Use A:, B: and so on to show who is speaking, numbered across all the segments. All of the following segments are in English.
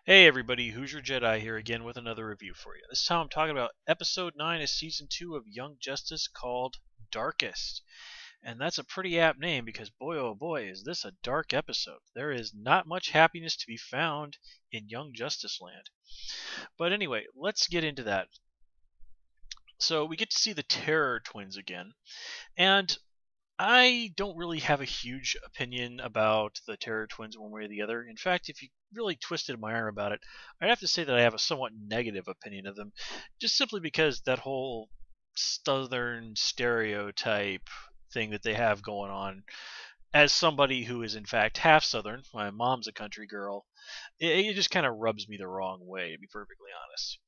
A: Hey everybody, Hoosier Jedi here again with another review for you. This time I'm talking about episode 9 of season 2 of Young Justice called Darkest. And that's a pretty apt name because boy oh boy is this a dark episode. There is not much happiness to be found in Young Justice land. But anyway, let's get into that. So we get to see the Terror Twins again, and I don't really have a huge opinion about the Terror Twins one way or the other. In fact, if you really twisted my arm about it, I'd have to say that I have a somewhat negative opinion of them, just simply because that whole Southern stereotype thing that they have going on. As somebody who is in fact half Southern, my mom's a country girl, it just kind of rubs me the wrong way, to be perfectly honest.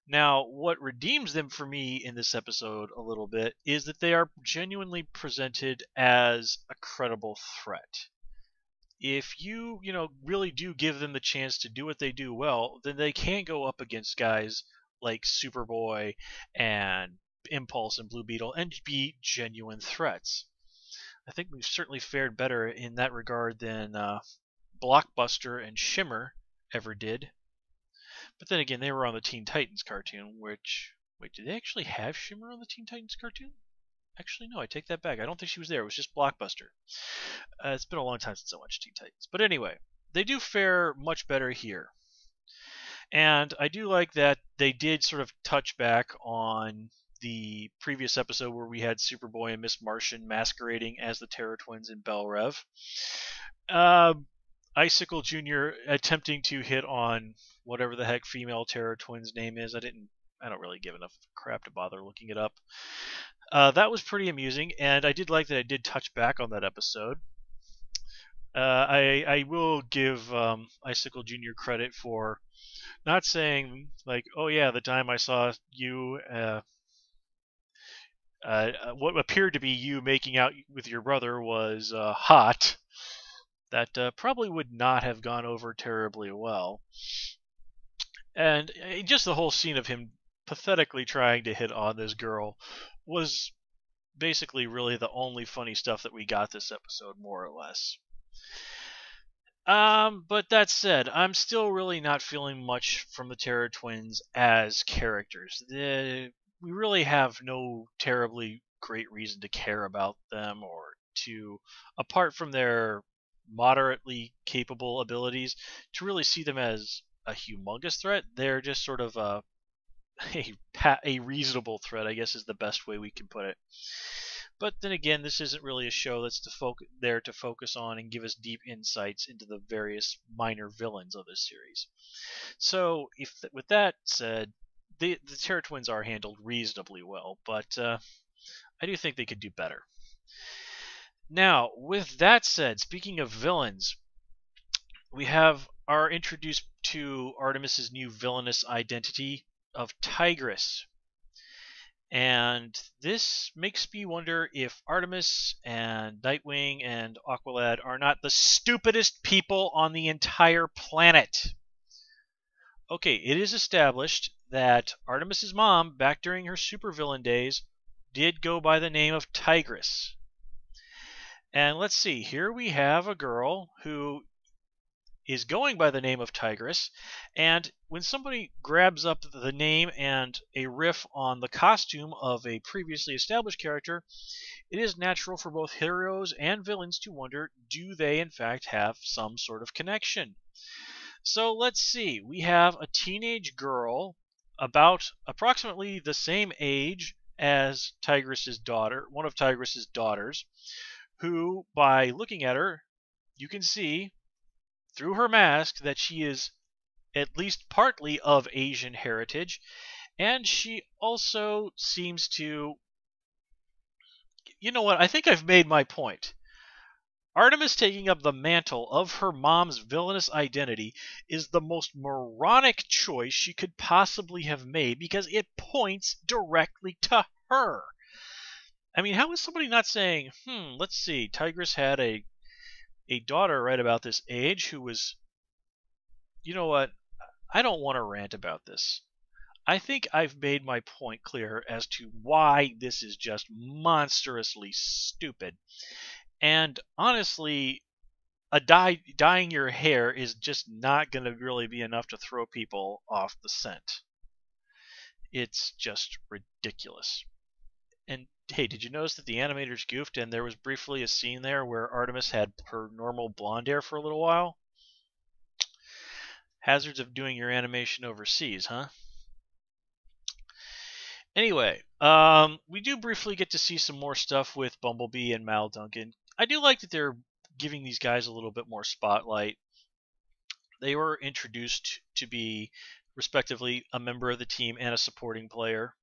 A: Now, what redeems them for me in this episode a little bit is that they are genuinely presented as a credible threat. If you really do give them the chance to do what they do well, then they can go up against guys like Superboy and Impulse and Blue Beetle and be genuine threats. I think we've certainly fared better in that regard than Blockbuster and Shimmer ever did. But then again, they were on the Teen Titans cartoon, which. Wait, did they actually have Shimmer on the Teen Titans cartoon? Actually, no, I take that back. I don't think she was there. It was just Blockbuster. It's been a long time since I watched Teen Titans. But anyway, they do fare much better here. And I do like that they did sort of touch back on the previous episode where we had Superboy and Miss Martian masquerading as the Terror Twins in Belle Rev. Icicle Jr. attempting to hit on whatever the heck female Terror Twin's name is. I don't really give enough crap to bother looking it up. That was pretty amusing, and I did like that I did touch back on that episode. I will give Icicle Jr. credit for not saying like, oh yeah, the time I saw you, what appeared to be you making out with your brother was hot. That probably would not have gone over terribly well. And just the whole scene of him pathetically trying to hit on this girl was basically really the only funny stuff that we got this episode, more or less. But that said, I'm still really not feeling much from the Terror Twins as characters. We really have no terribly great reason to care about them or to, apart from their moderately capable abilities, to really see them as a humongous threat. They're just sort of a reasonable threat, I guess, is the best way we can put it. But then again, this isn't really a show that's there to focus on and give us deep insights into the various minor villains of this series. So, with that said, the Terror Twins are handled reasonably well, but I do think they could do better. Now, with that said, speaking of villains, we are introduced to Artemis's new villainous identity of Tigress. And this makes me wonder if Artemis and Nightwing and Aqualad are not the stupidest people on the entire planet. Okay, it is established that Artemis's mom, back during her supervillain days, did go by the name of Tigress. And let's see, here we have a girl who is going by the name of Tigress, and when somebody grabs up the name and a riff on the costume of a previously established character, it is natural for both heroes and villains to wonder, do they in fact have some sort of connection? So let's see, we have a teenage girl about approximately the same age as Tigress's daughter, one of Tigress's daughters, who, by looking at her, you can see through her mask that she is at least partly of Asian heritage, and she also seems to... You know what? I think I've made my point. Artemis taking up the mantle of her mom's villainous identity is the most moronic choice she could possibly have made because it points directly to her. I mean, how is somebody not saying, let's see, Tigress had a daughter right about this age who was... You know what? I don't want to rant about this. I think I've made my point clear as to why this is just monstrously stupid. And honestly, dyeing your hair is just not going to really be enough to throw people off the scent. It's just ridiculous. And hey, did you notice that the animators goofed and there was briefly a scene there where Artemis had her normal blonde hair for a little while? Hazards of doing your animation overseas, huh? Anyway, we do briefly get to see some more stuff with Bumblebee and Mal Duncan. I do like that they're giving these guys a little bit more spotlight. They were introduced to be, respectively, a member of the team and a supporting player.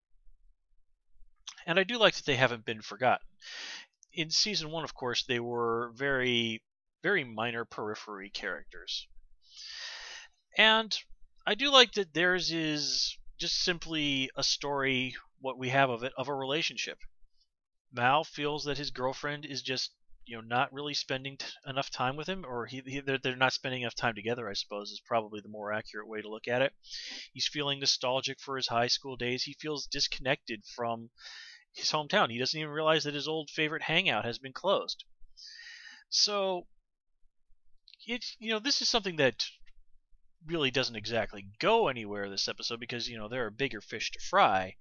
A: And I do like that they haven't been forgotten. In Season 1, of course, they were very, very minor periphery characters. And I do like that theirs is just simply a story, what we have of it, of a relationship. Mal feels that his girlfriend is just, not really spending enough time with him, or they're not spending enough time together, I suppose, is probably the more accurate way to look at it. He's feeling nostalgic for his high school days. He feels disconnected from his hometown. He doesn't even realize that his old favorite hangout has been closed. So, this is something that really doesn't exactly go anywhere this episode because, there are bigger fish to fry,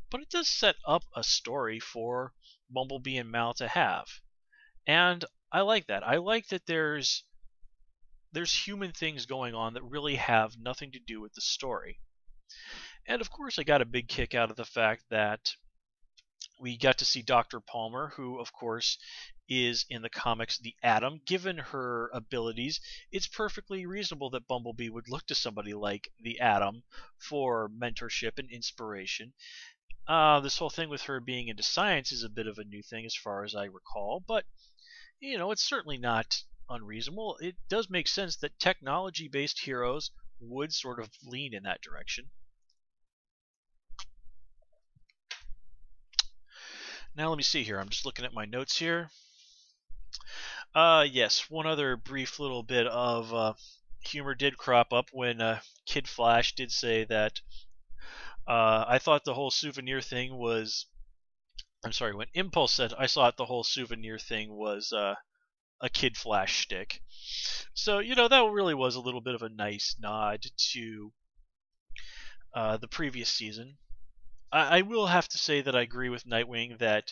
A: but it does set up a story for Bumblebee and Mal to have. And I like that. I like that there's human things going on that really have nothing to do with the story. And of course, I got a big kick out of the fact that we got to see Dr. Palmer, who, of course, is in the comics the Atom. Given her abilities, it's perfectly reasonable that Bumblebee would look to somebody like the Atom for mentorship and inspiration. This whole thing with her being into science is a bit of a new thing as far as I recall, but it's certainly not unreasonable. It does make sense that technology-based heroes would sort of lean in that direction. Now let me see here. I'm just looking at my notes here. Yes, one other brief little bit of humor did crop up when Kid Flash did say that I thought the whole souvenir thing was. I'm sorry, when Impulse said I thought the whole souvenir thing was a Kid Flash shtick. So, that really was a little bit of a nice nod to the previous season. I will have to say that I agree with Nightwing that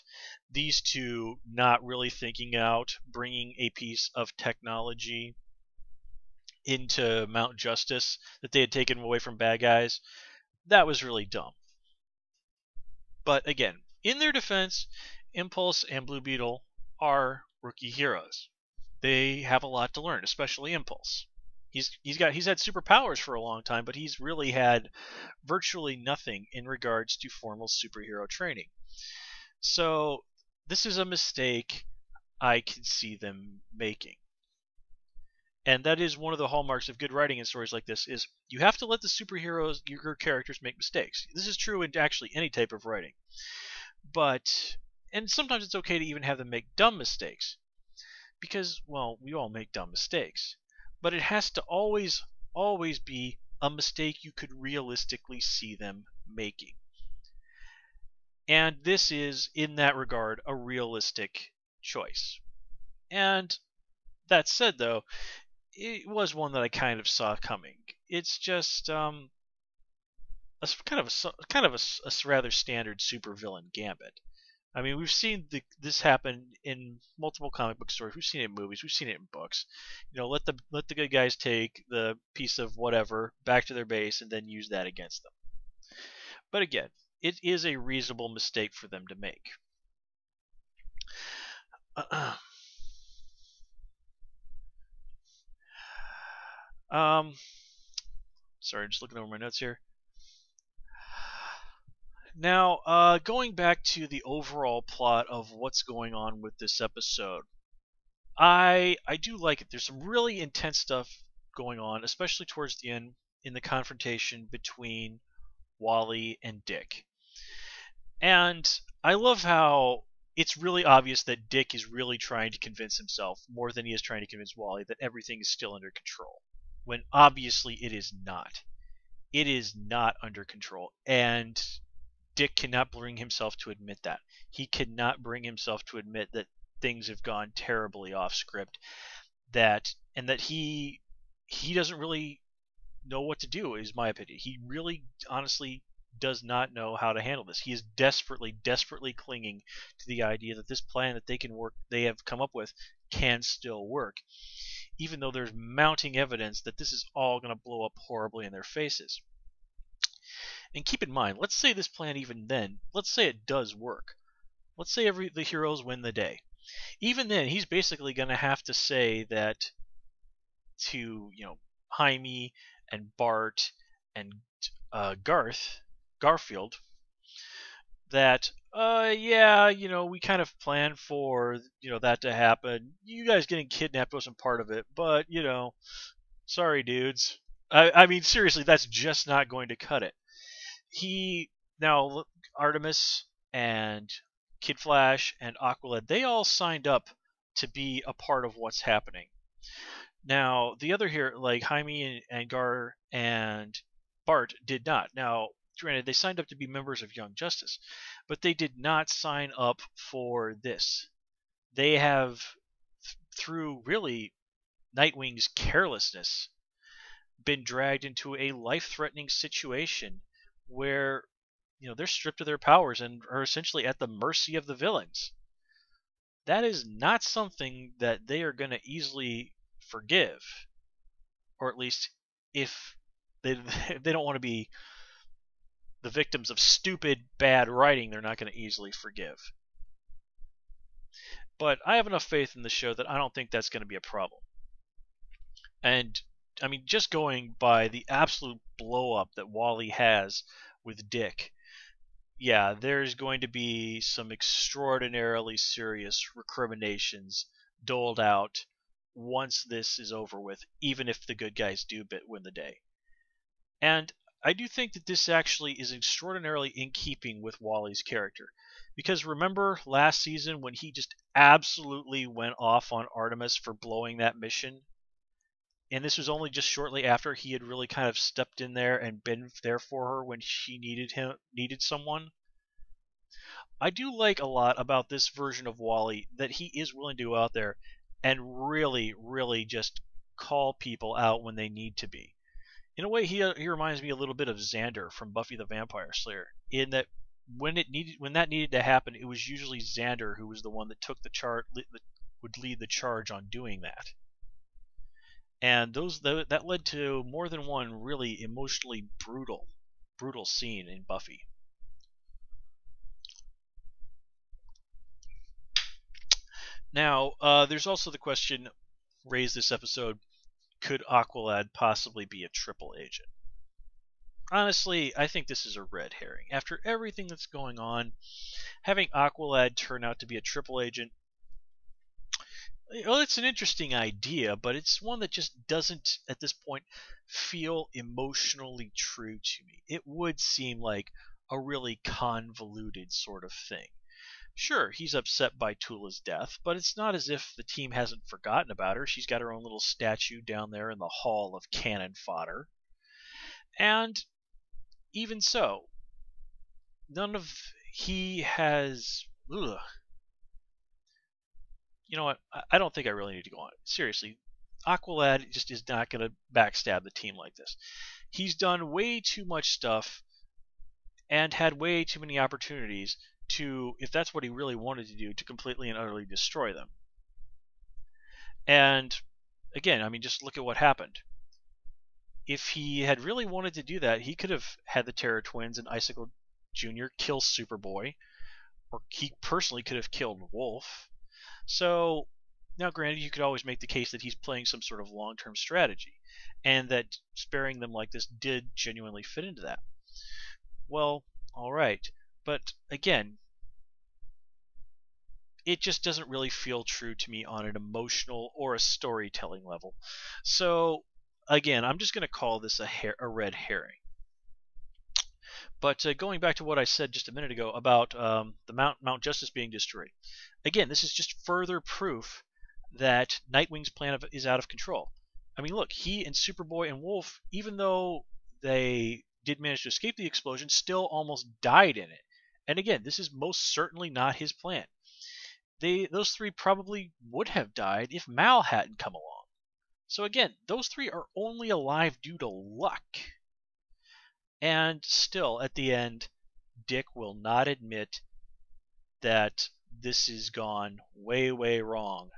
A: these two not really thinking out bringing a piece of technology into Mount Justice that they had taken away from bad guys, that was really dumb. But again, in their defense, Impulse and Blue Beetle are rookie heroes. They have a lot to learn, especially Impulse. He's had superpowers for a long time, but he's really had virtually nothing in regards to formal superhero training. So this is a mistake I can see them making. And that is one of the hallmarks of good writing in stories like this is you have to let the superheroes, your characters, make mistakes. This is true in actually any type of writing. And sometimes it's okay to even have them make dumb mistakes. Because, well, we all make dumb mistakes. But it has to always be a mistake you could realistically see them making. And this is, in that regard, a realistic choice. And that said, though, it was one that I kind of saw coming. It's just a rather standard supervillain gambit. I mean, we've seen this happen in multiple comic book stories. We've seen it in movies. We've seen it in books. Let the good guys take the piece of whatever back to their base and then use that against them. But again, it is a reasonable mistake for them to make. Sorry, just looking over my notes here. Now, going back to the overall plot of what's going on with this episode, I do like it. There's some really intense stuff going on, especially towards the end in the confrontation between Wally and Dick. And I love how it's really obvious that Dick is really trying to convince himself, more than he is trying to convince Wally, that everything is still under control. When obviously it is not. It is not under control. And Dick cannot bring himself to admit that. He cannot bring himself to admit that things have gone terribly off script, that and that he doesn't really know what to do, is my opinion. He really honestly does not know how to handle this. He is desperately clinging to the idea that this plan that they have come up with can still work, even though there's mounting evidence that this is all going to blow up horribly in their faces. And keep in mind, let's say this plan even then, let's say it does work. Let's say the heroes win the day. Even then, he's basically going to have to say that to, Jaime and Bart and Garfield, that yeah, we kind of planned for that to happen. You guys getting kidnapped wasn't part of it, but sorry, dudes. I mean, seriously, that's just not going to cut it. Now Artemis and Kid Flash and Aqualad, they all signed up to be a part of what's happening. Now the other here, like Jaime and Gar and Bart, did not. Now, granted, they signed up to be members of Young Justice, but they did not sign up for this. They have, through really Nightwing's carelessness, been dragged into a life-threatening situation where they're stripped of their powers and are essentially at the mercy of the villains. That is not something that they are going to easily forgive, or at least if they don't want to be the victims of stupid, bad writing, they're not going to easily forgive. But I have enough faith in the show that I don't think that's going to be a problem. And I mean, just going by the absolute blow up that Wally has with Dick, yeah, there's going to be some extraordinarily serious recriminations doled out once this is over with, even if the good guys do win the day. And I do think that this actually is extraordinarily in keeping with Wally's character. Because remember last season when he just absolutely went off on Artemis for blowing that mission? And this was only just shortly after he had really kind of stepped in there and been there for her when she needed someone. I do like a lot about this version of Wally that he is willing to go out there and really just call people out when they need to be. In a way, he reminds me a little bit of Xander from Buffy the Vampire Slayer, in that when that needed to happen, it was usually Xander who was the one that took the would lead the charge on doing that. And that led to more than one really emotionally brutal scene in Buffy. Now, there's also the question raised this episode: could Aqualad possibly be a triple agent? Honestly, I think this is a red herring. After everything that's going on, having Aqualad turn out to be a triple agent, well, it's an interesting idea, but it's one that just doesn't, at this point, feel emotionally true to me. It would seem like a really convoluted sort of thing. Sure, he's upset by Tula's death, but it's not as if the team hasn't forgotten about her. She's got her own little statue down there in the Hall of Cannon Fodder. And even so, he has... Ugh. You know what? I don't think I really need to go on. Seriously, Aqualad just is not going to backstab the team like this. He's done way too much stuff and had way too many opportunities to, if that's what he really wanted to do, to completely and utterly destroy them. And again, I mean, just look at what happened. If he had really wanted to do that, he could have had the Terror Twins and Icicle Jr. kill Superboy, or he personally could have killed Wolf. So, now granted, you could always make the case that he's playing some sort of long-term strategy, and that sparing them like this did genuinely fit into that. Well, alright, but again, it just doesn't really feel true to me on an emotional or a storytelling level. So, again, I'm just going to call this a red herring. But going back to what I said just a minute ago about the Mount Justice being destroyed, again, this is just further proof that Nightwing's plan is out of control. I mean, look, he and Superboy and Wolf, even though they did manage to escape the explosion, still almost died in it. And again, this is most certainly not his plan. Those three probably would have died if Mal hadn't come along. So again, those three are only alive due to luck. And still, at the end, Dick will not admit that this has gone way, way wrong.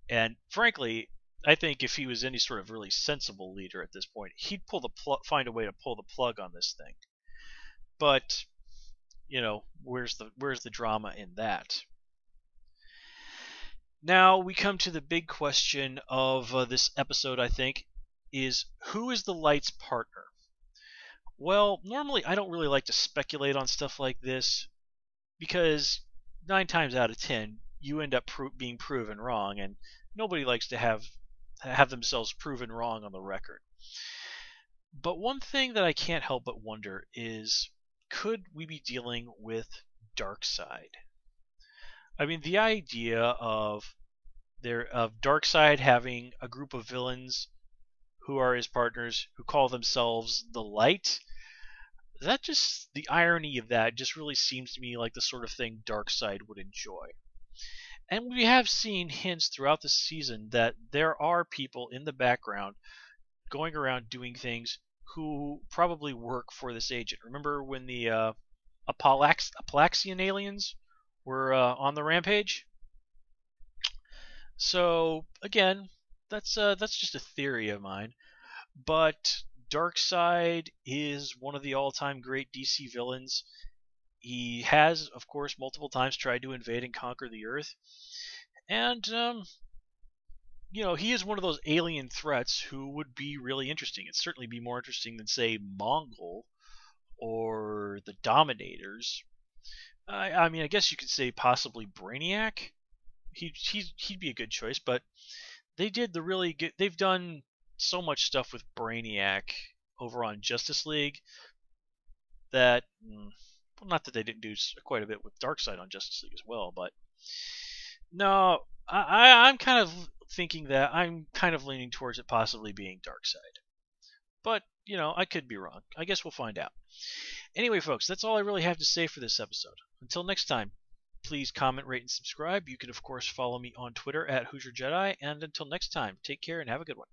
A: And frankly, I think if he was any sort of really sensible leader at this point, he'd find a way to pull the plug on this thing. But where's the drama in that? Now we come to the big question of this episode, I think, is who is the Light's partner? Well, normally I don't really like to speculate on stuff like this because 9 times out of 10 you end up being proven wrong, and nobody likes to have themselves proven wrong on the record. But one thing that I can't help but wonder is, could we be dealing with Darkseid? I mean, the idea of Darkseid having a group of villains who are his partners who call themselves the Light, the irony of that just really seems to me like the sort of thing Darkseid would enjoy. And we have seen hints throughout the season that there are people in the background going around doing things who probably work for this agent. Remember when the Apalaxian aliens were on the rampage? So again, that's just a theory of mine. But Darkseid is one of the all-time great DC villains. He has, of course, multiple times tried to invade and conquer the Earth. And, he is one of those alien threats who would be really interesting. It'd certainly be more interesting than, say, Mongol or the Dominators. I mean, I guess you could say possibly Brainiac. He'd be a good choice, but they've done so much stuff with Brainiac over on Justice League that, well, not that they didn't do quite a bit with Darkseid on Justice League as well, but no, I'm kind of thinking that I'm kind of leaning towards it possibly being Darkseid. But, I could be wrong. I guess we'll find out. Anyway, folks, that's all I really have to say for this episode. Until next time, please comment, rate, and subscribe. You can, of course, follow me on Twitter at HoosierJedi. And until next time, take care and have a good one.